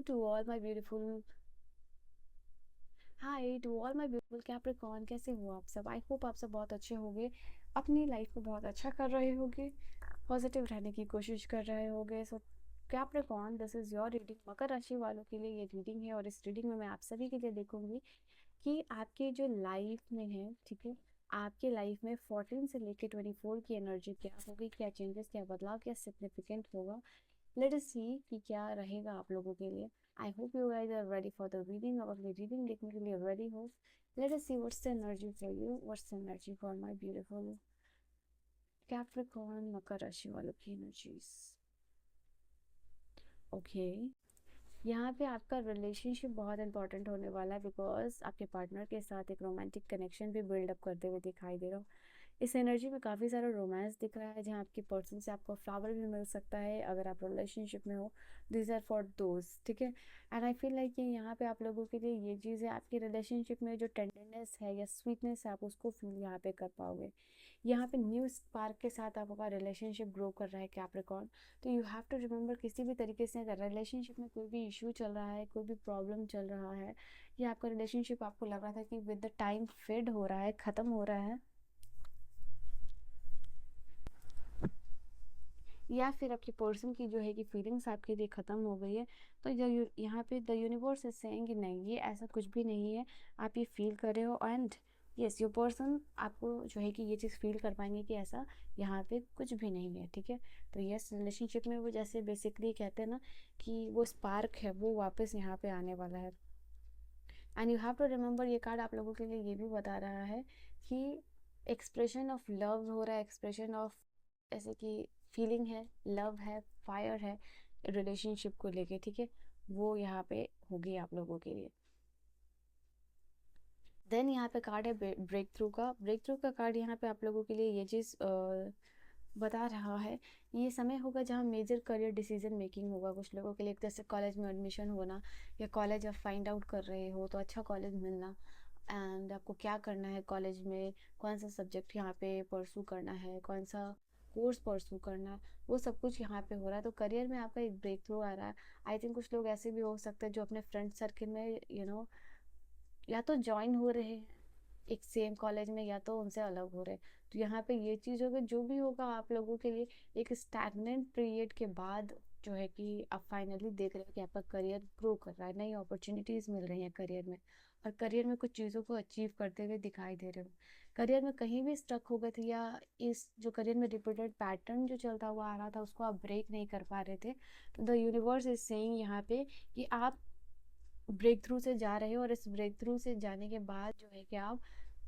to all my beautiful hi to all my beautiful Capricorn. कैसे हो आप सब? आई होप आप सब बहुत अच्छे होंगे, अपनी लाइफ को बहुत अच्छा कर रहे होंगे, पॉजिटिव रहने की कोशिश कर रहे होंगे। So Capricorn, this is your reading. मकर राशि वालों के लिए ये रीडिंग है और इस रीडिंग में मैं आप सभी के लिए देखूंगी कि आपके जो लाइफ में है, ठीक है, आपके लाइफ में 14 से लेके 24 की एनर्जी क्या होगी, क्या चेंजेस, क्या बदलाव, क्या सिग्निफिकेंट होगा। लेट अस सी कि क्या रहेगा आप लोगों के लिए। I hope you guys are ready for the reading. अब अपनी रीडिंग देखने के लिए रेडी हो। Let us see what's the energy for you, what's the energy for my beautiful Capricorn मकर राशि वालों की एनर्जीज। ओके, यहाँ पे आपका रिलेशनशिप बहुत इंपॉर्टेंट होने वाला है, बिकॉज आपके पार्टनर के साथ एक रोमांटिक कनेक्शन भी बिल्डअप करते हुए दिखाई दे रहा हो। इस एनर्जी में काफ़ी सारा रोमांस दिख रहा है, जहाँ आपके पर्सन से आपको फ्लावर भी मिल सकता है अगर आप रिलेशनशिप में हो। दिस आर फॉर दोज, ठीक है। एंड आई फील लाइक कि यहाँ पे आप लोगों के लिए ये चीज़ है, आपकी रिलेशनशिप में जो टेंडरनेस है या स्वीटनेस है, आप उसको फील यहाँ पे कर पाओगे। यहाँ पे न्यू स्पार्क के साथ आपका रिलेशनशिप ग्रो कर रहा है कैप्रिकॉर्न। तो यू हैव टू रिमेंबर, किसी भी तरीके से अगर रिलेशनशिप में कोई भी इशू चल रहा है, कोई भी प्रॉब्लम चल रहा है, या आपका रिलेशनशिप आपको लग रहा था कि विद द टाइम फेड हो रहा है, ख़त्म हो रहा है, या फिर आपके पर्सन की जो है कि फीलिंग्स आपके लिए ख़त्म हो गई है, तो यहाँ पे द यूनिवर्स इज सेइंग कि नहीं, ये ऐसा कुछ भी नहीं है। आप ये फील कर रहे हो एंड यस, योर पर्सन आपको जो है कि ये चीज़ फील कर पाएंगे कि ऐसा यहाँ पे कुछ भी नहीं है, ठीक है। तो यस, रिलेशनशिप में वो जैसे बेसिकली कहते हैं ना कि वो स्पार्क है, वो वापस यहाँ पे आने वाला है। And you have to remember, ये कार्ड आप लोगों के लिए ये भी बता रहा है कि एक्सप्रेशन ऑफ लव हो रहा है, एक्सप्रेशन ऑफ ऐसे कि फीलिंग है, लव है, फायर है रिलेशनशिप को लेके, ठीक है, वो यहाँ पे होगी आप लोगों के लिए। देन यहाँ पे कार्ड है ब्रेक थ्रू का। ब्रेक थ्रू का कार्ड यहाँ पे आप लोगों के लिए ये चीज़ बता रहा है, ये समय होगा जहाँ मेजर करियर डिसीजन मेकिंग होगा कुछ लोगों के लिए। जैसे कॉलेज में एडमिशन होना, या कॉलेज आप फाइंड आउट कर रहे हो तो अच्छा कॉलेज मिलना, एंड आपको क्या करना है कॉलेज में, कौन सा सब्जेक्ट यहाँ पे परसू करना है, कौन सा कोर्स परसू करना है, वो सब कुछ यहाँ पे हो रहा है। तो करियर में आपका एक ब्रेक थ्रू आ रहा है। आई थिंक कुछ लोग ऐसे भी हो सकते हैं जो अपने फ्रेंड सर्किल में या तो ज्वाइन हो रहे हैं एक सेम कॉलेज में, या तो उनसे अलग हो रहे हैं। तो यहाँ पे ये चीज़ होगा, जो भी होगा आप लोगों के लिए एक स्टैगनेंट पीरियड के बाद जो है कि आप फाइनली देख रहे हो कि आपका करियर ग्रो कर रहा है, नई अपॉर्चुनिटीज़ मिल रही हैं करियर में, और करियर में कुछ चीज़ों को अचीव करते हुए दिखाई दे रहे हो। करियर में कहीं भी स्टक हो गए थे, या इस जो करियर में रिपीटेड पैटर्न जो चलता हुआ आ रहा था उसको आप ब्रेक नहीं कर पा रहे थे, तो द यूनिवर्स इज सेइंग यहाँ पे कि आप ब्रेक थ्रू से जा रहे हो, और इस ब्रेक थ्रू से जाने के बाद जो है कि आप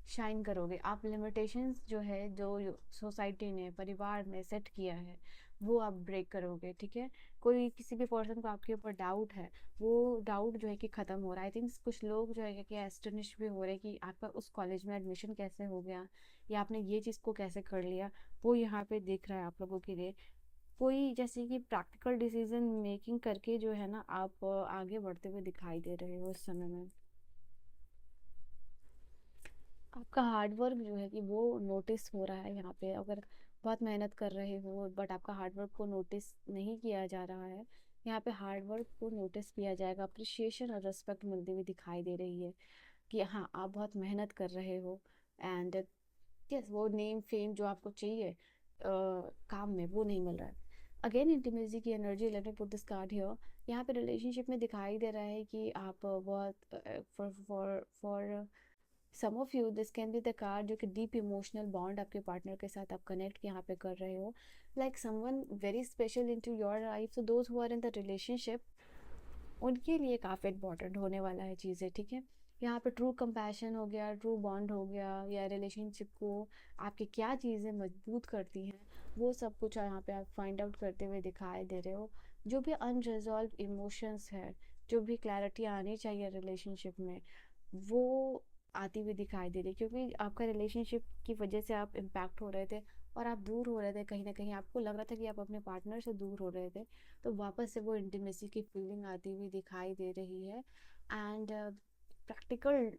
शाइन करोगे। आप लिमिटेशंस जो है, जो सोसाइटी ने, परिवार ने सेट किया है, वो आप ब्रेक करोगे, ठीक है। कोई किसी भी पर्सन को आपके ऊपर डाउट है, वो डाउट जो है कि ख़त्म हो रहा है। आई थिंक कुछ लोग जो है कि एस्टोनिश भी हो रहे हैं कि आपका उस कॉलेज में एडमिशन कैसे हो गया, या आपने ये चीज़ को कैसे कर लिया, वो यहाँ पे दिख रहा है आप लोगों के लिए। कोई जैसे कि प्रैक्टिकल डिसीजन मेकिंग करके जो है ना, आप आगे बढ़ते हुए दिखाई दे रहे हो इस समय में। आपका हार्डवर्क जो है कि वो नोटिस हो रहा है यहाँ पे। अगर बहुत मेहनत कर रहे हो बट आपका हार्डवर्क को नोटिस नहीं किया जा रहा है, यहाँ पे हार्डवर्क को नोटिस किया जाएगा। अप्रिशिएशन और रिस्पेक्ट मिलती हुई दिखाई दे रही है कि हाँ, आप बहुत मेहनत कर रहे हो, एंड यस, वो नेम फेम जो आपको चाहिए काम में, वो नहीं मिल रहा है। अगेन इंटीमेसी की energy, let me put this card here. यहाँ पे रिलेशनशिप में दिखाई दे रहा है कि आप बहुत for for for some of you this can be the card जो कि डीप इमोशनल बॉन्ड आपके पार्टनर के साथ आप कनेक्ट यहाँ पे कर रहे हो, like someone very special in to your life. So those who are in the relationship, उनके लिए काफ़ी इंपॉर्टेंट होने वाला है चीज़ें, ठीक है। यहाँ पे ट्रू कंपैशन हो गया, ट्रू बॉन्ड हो गया, या रिलेशनशिप को आपकी क्या चीज़ें मजबूत करती हैं, वो सब कुछ यहाँ पे आप फाइंड आउट करते हुए दिखाई दे रहे हो। जो भी अनरिजॉल्व इमोशंस है, जो भी क्लैरिटी आनी चाहिए रिलेशनशिप में, वो आती हुई दिखाई दे रही है, क्योंकि आपका रिलेशनशिप की वजह से आप इम्पैक्ट हो रहे थे और आप दूर हो रहे थे, कहीं ना कहीं आपको लग रहा था कि आप अपने पार्टनर से दूर हो रहे थे। तो वापस से वो इंटीमेसी की फीलिंग आती हुई दिखाई दे रही है। एंड प्रैक्टिकल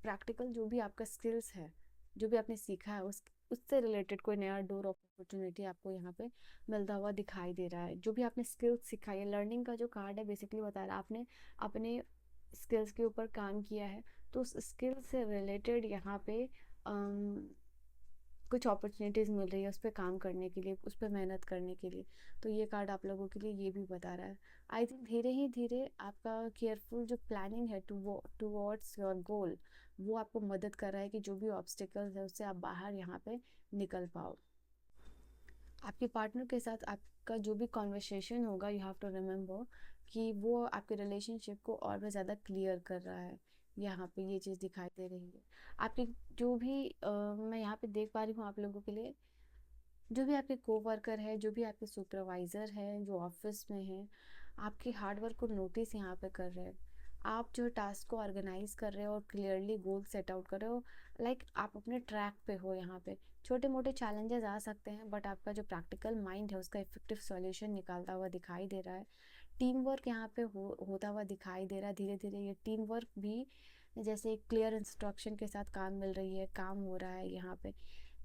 प्रैक्टिकल जो भी आपका स्किल्स है, जो भी आपने सीखा है, उस उससे रिलेटेड कोई नया डोर ऑफ अपॉर्चुनिटी आपको यहाँ पे मिलता हुआ दिखाई दे रहा है। जो भी आपने स्किल्स सिखाई है, लर्निंग का जो कार्ड है बेसिकली बता रहा है आपने अपने स्किल्स के ऊपर काम किया है, तो उस स्किल से रिलेटेड यहाँ पे कुछ अपॉर्चुनिटीज़ मिल रही है उस पर काम करने के लिए, उस पर मेहनत करने के लिए। तो ये कार्ड आप लोगों के लिए ये भी बता रहा है। आई थिंक धीरे ही धीरे आपका केयरफुल जो प्लानिंग है टूवर्ड्स योर गोल, वो आपको मदद कर रहा है कि जो भी ऑब्स्टिकल्स है उससे आप बाहर यहाँ पे निकल पाओ। आपके पार्टनर के साथ आपका जो भी कॉन्वर्सेशन होगा, यू हैव टू रिमेंबर कि वो आपके रिलेशनशिप को और भी ज़्यादा क्लियर कर रहा है। यहाँ पे ये चीज़ दिखाई दे रही है। आपकी जो भी मैं यहाँ पे देख पा रही हूँ आप लोगों के लिए, जो भी आपके कोवर्कर है, जो भी आपके सुपरवाइज़र है, जो ऑफिस में है, आपके हार्डवर्क को नोटिस यहाँ पे कर रहे हैं। आप जो टास्क को ऑर्गेनाइज कर रहे हो और क्लियरली गोल सेट आउट कर रहे हो, लाइक आप अपने ट्रैक पे हो। यहाँ पे छोटे मोटे चैलेंजेस आ सकते हैं, बट आपका जो प्रैक्टिकल माइंड है उसका इफेक्टिव सॉल्यूशन निकालता हुआ दिखाई दे रहा है। टीम वर्क यहाँ पे होता हुआ दिखाई दे रहा है। धीरे धीरे ये टीम वर्क भी जैसे एक क्लियर इंस्ट्रक्शन के साथ काम मिल रही है, काम हो रहा है यहाँ पे।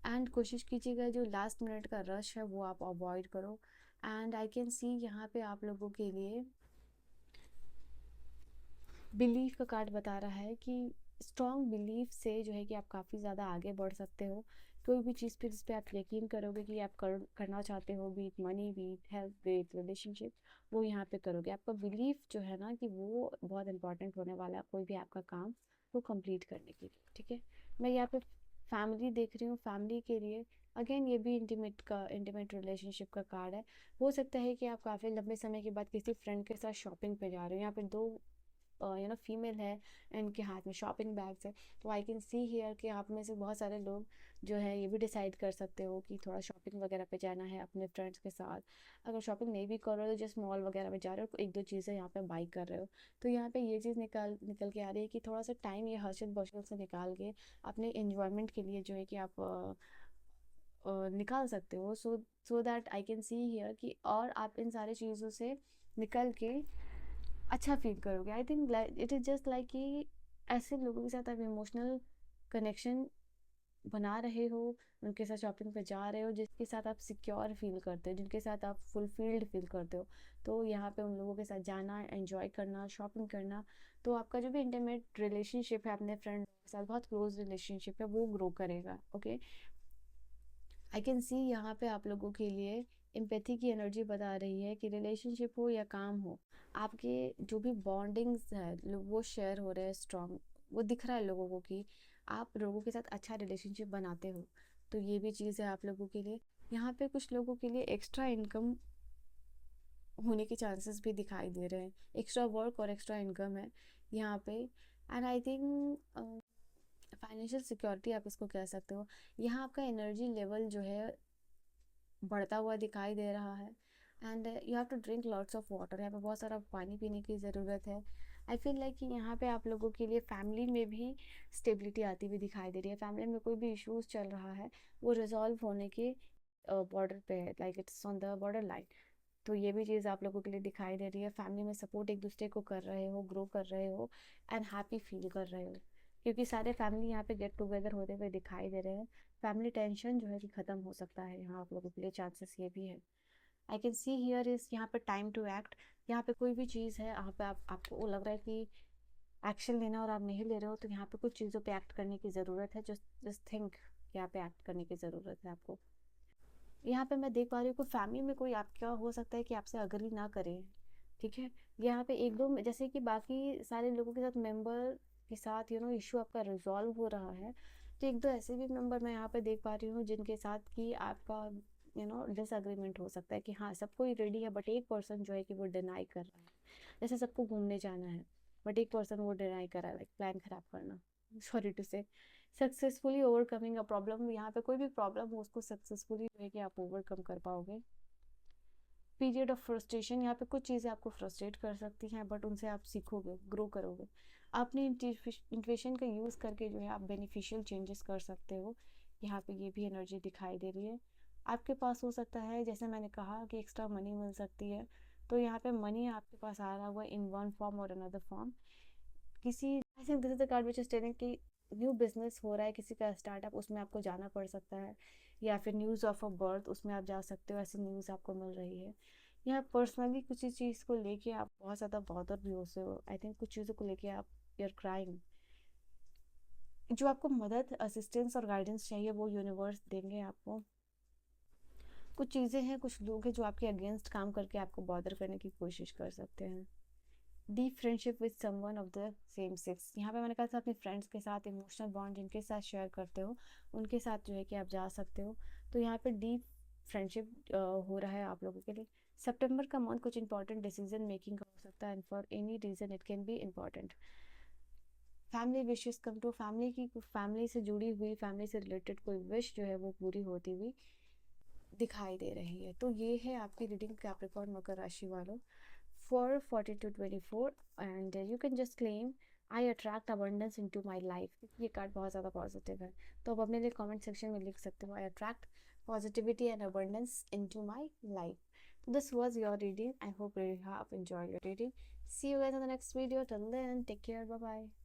एंड कोशिश कीजिएगा जो लास्ट मिनट का रश है वो आप अवॉइड करो। एंड आई कैन सी यहाँ पे आप लोगों के लिए बिलीफ का कार्ड बता रहा है कि स्ट्रॉन्ग बिलीफ से जो है कि आप काफ़ी ज़्यादा आगे बढ़ सकते हो। कोई भी चीज़ पे जिस पे आप यकीन करोगे कि आप करना चाहते हो, be it money, be it health, be it relationship, वो यहाँ पे करोगे। आपका बिलीफ जो है ना कि वो बहुत इंपॉर्टेंट होने वाला है कोई भी आपका काम वो कंप्लीट करने के लिए। ठीक है, मैं यहाँ पे फैमिली देख रही हूँ। फैमिली के लिए अगेन ये भी इंटीमेट रिलेशनशिप का कार्ड है। हो सकता है कि आप काफ़ी लंबे समय के बाद किसी फ्रेंड के साथ शॉपिंग पे जा रहे हो। यहाँ पे दो फीमेल है, इनके हाथ में शॉपिंग बैग्स है। तो आई कैन सी हियर कि आप में से बहुत सारे लोग जो है ये भी डिसाइड कर सकते हो कि थोड़ा शॉपिंग वगैरह पे जाना है अपने फ्रेंड्स के साथ। अगर शॉपिंग नहीं भी कर रहे हो तो जस्ट मॉल वगैरह में जा रहे हो, एक दो चीज़ें यहाँ पे बाई कर रहे हो। तो यहाँ पे ये चीज़ निकल के आ रही है कि थोड़ा सा टाइम ये हर्षल बर्षल से निकाल के अपने इन्जॉयमेंट के लिए जो है कि आप निकाल सकते हो। So that I can see here कि और आप इन सारी चीज़ों से निकल के अच्छा फील करोगे। I think it is just like कि ऐसे लोगों के साथ आप इमोशनल कनेक्शन बना रहे हो, उनके साथ शॉपिंग पे जा रहे हो जिसके साथ आप सिक्योर फील करते हो, जिनके साथ आप फुलफिल्ड फील करते हो। तो यहाँ पे उन लोगों के साथ जाना, एंजॉय करना, शॉपिंग करना, तो आपका जो भी इंटीमेट रिलेशनशिप है अपने फ्रेंड के साथ, बहुत क्लोज रिलेशनशिप है, वो ग्रो करेगा। ओके, आई कैन सी यहाँ पे आप लोगों के लिए एम्पैथी की एनर्जी बता रही है कि रिलेशनशिप हो या काम हो, आपके जो भी बॉन्डिंग्स है वो शेयर हो रहे हैं स्ट्रॉन्ग। वो दिख रहा है लोगों को कि आप लोगों के साथ अच्छा रिलेशनशिप बनाते हो। तो ये भी चीज़ है आप लोगों के लिए। यहाँ पे कुछ लोगों के लिए एक्स्ट्रा इनकम होने के चांसेस भी दिखाई दे रहे हैं। एक्स्ट्रा वर्क और एक्स्ट्रा इनकम है यहाँ पे। And I think financial security आप इसको कह सकते हो। यहाँ आपका एनर्जी लेवल जो है बढ़ता हुआ दिखाई दे रहा है। And you have to drink lots of water. यहाँ पे बहुत सारा पानी पीने की ज़रूरत है। आई फील लाइक कि यहाँ पे आप लोगों के लिए फैमिली में भी स्टेबिलिटी आती हुई दिखाई दे रही है। फैमिली में कोई भी इश्यूज चल रहा है वो रिजॉल्व होने के बॉर्डर पे है, like it's on the border line. तो ये भी चीज़ आप लोगों के लिए दिखाई दे रही है। फैमिली में सपोर्ट एक दूसरे को कर रहे हो, ग्रो कर रहे हो एंड हैप्पी फील कर रहे हो, क्योंकि सारे फैमिली यहाँ पे गेट टुगेदर होते हुए दिखाई दे रहे हैं। फैमिली टेंशन जो है कि ख़त्म हो सकता है यहाँ आप लोगों के लिए, चांसेस ये भी है। I can see here is यहाँ पे टाइम टू एक्ट। यहाँ पे कोई भी चीज़ है यहाँ पे आपको लग रहा है कि एक्शन लेना और आप नहीं ले रहे हो, तो यहाँ पे कुछ चीज़ों पे एक्ट करने की ज़रूरत है। जस्ट थिंक, यहाँ पे एक्ट करने की ज़रूरत है आपको। यहाँ पे मैं देख पा रही हूँ कि फैमिली में कोई आपका हो सकता है कि आपसे अग्री ना करे। ठीक है, यहाँ पे एक दो जैसे कि बाकी सारे लोगों के साथ मेंबर के साथ इशू आपका रिजॉल्व हो रहा है, तो एक दो ऐसे भी मेंबर मैं यहाँ पे देख पा रही हूँ जिनके साथ कि आपका डिसएग्रीमेंट हो सकता है कि हाँ सब कोई रेडी है बट एक पर्सन जो है कि वो डिनाई कर रहा है। जैसे सबको घूमने जाना है बट एक पर्सन वो डिनाई कर रहा है, लाइक प्लान खराब करना, सॉरी टू से। सक्सेसफुली ओवरकमिंग अ प्रॉब्लम, यहाँ पे कोई भी प्रॉब्लम हो उसको सक्सेसफुली जो है कि आप ओवरकम कर पाओगे। पीरियड ऑफ फ्रस्ट्रेशन, यहाँ पे कुछ चीज़ें आपको फ्रस्ट्रेट कर सकती हैं बट उनसे आप सीखोगे, ग्रो करोगे। अपनी इंट्यूशन का यूज़ करके जो है आप बेनिफिशियल चेंजेस कर सकते हो। यहाँ पे ये भी एनर्जी दिखाई दे रही है। आपके पास हो सकता है, जैसे मैंने कहा कि एक्स्ट्रा मनी मिल सकती है, तो यहाँ पे मनी आपके पास आ रहा हुआ इन वन फॉर्म और अनदर फॉर्म। किसी I think this is the card which is telling कि न्यू बिजनेस हो रहा है किसी का स्टार्टअप, उसमें आपको जाना पड़ सकता है, या फिर न्यूज़ ऑफ अ बर्थ उसमें आप जा सकते हो, ऐसी न्यूज़ आपको मिल रही है। या पर्सनली किसी चीज़ को लेके आप बहुत ज़्यादा बॉदर भी हो से हो, आई थिंक कुछ चीज़ों को लेके आप यूर क्राइंग। जो आपको मदद, असिस्टेंस और गाइडेंस चाहिए वो यूनिवर्स देंगे आपको। कुछ चीज़ें हैं, कुछ लोग हैं जो आपके अगेंस्ट काम करके आपको बॉदर करने की कोशिश कर सकते हैं। Deep friendship with someone of the same sex, यहाँ पे मैंने कहा था अपने फ्रेंड्स के साथ इमोशनल बॉन्ड जिनके साथ शेयर करते हो उनके साथ जो है कि आप जा सकते हो। तो यहाँ पे डीप फ्रेंडशिप हो रहा है आप लोगों के लिए। सितंबर का मंथ कुछ इंपॉर्टेंट डिसीजन मेकिंग का हो सकता है, and for any reason it can be important. Family wishes come to, family से जुड़ी हुई, फैमिली से रिलेटेड कोई विश जो है वो पूरी होती हुई दिखाई दे रही है। तो ये है आपकी रीडिंग कैप्रिकॉर्न मकर राशि वालों for 40 to 24, and you can just claim I attract abundance into my life. ये कार्ड बहुत ज़्यादा पॉजिटिव है, तो आप अपने लिए कमेंट सेक्शन में लिख सकते हो I attract positivity and abundance into my life. This was your reading. I hope you have enjoyed your reading. See you guys in the next video. Till then, take care. Bye bye.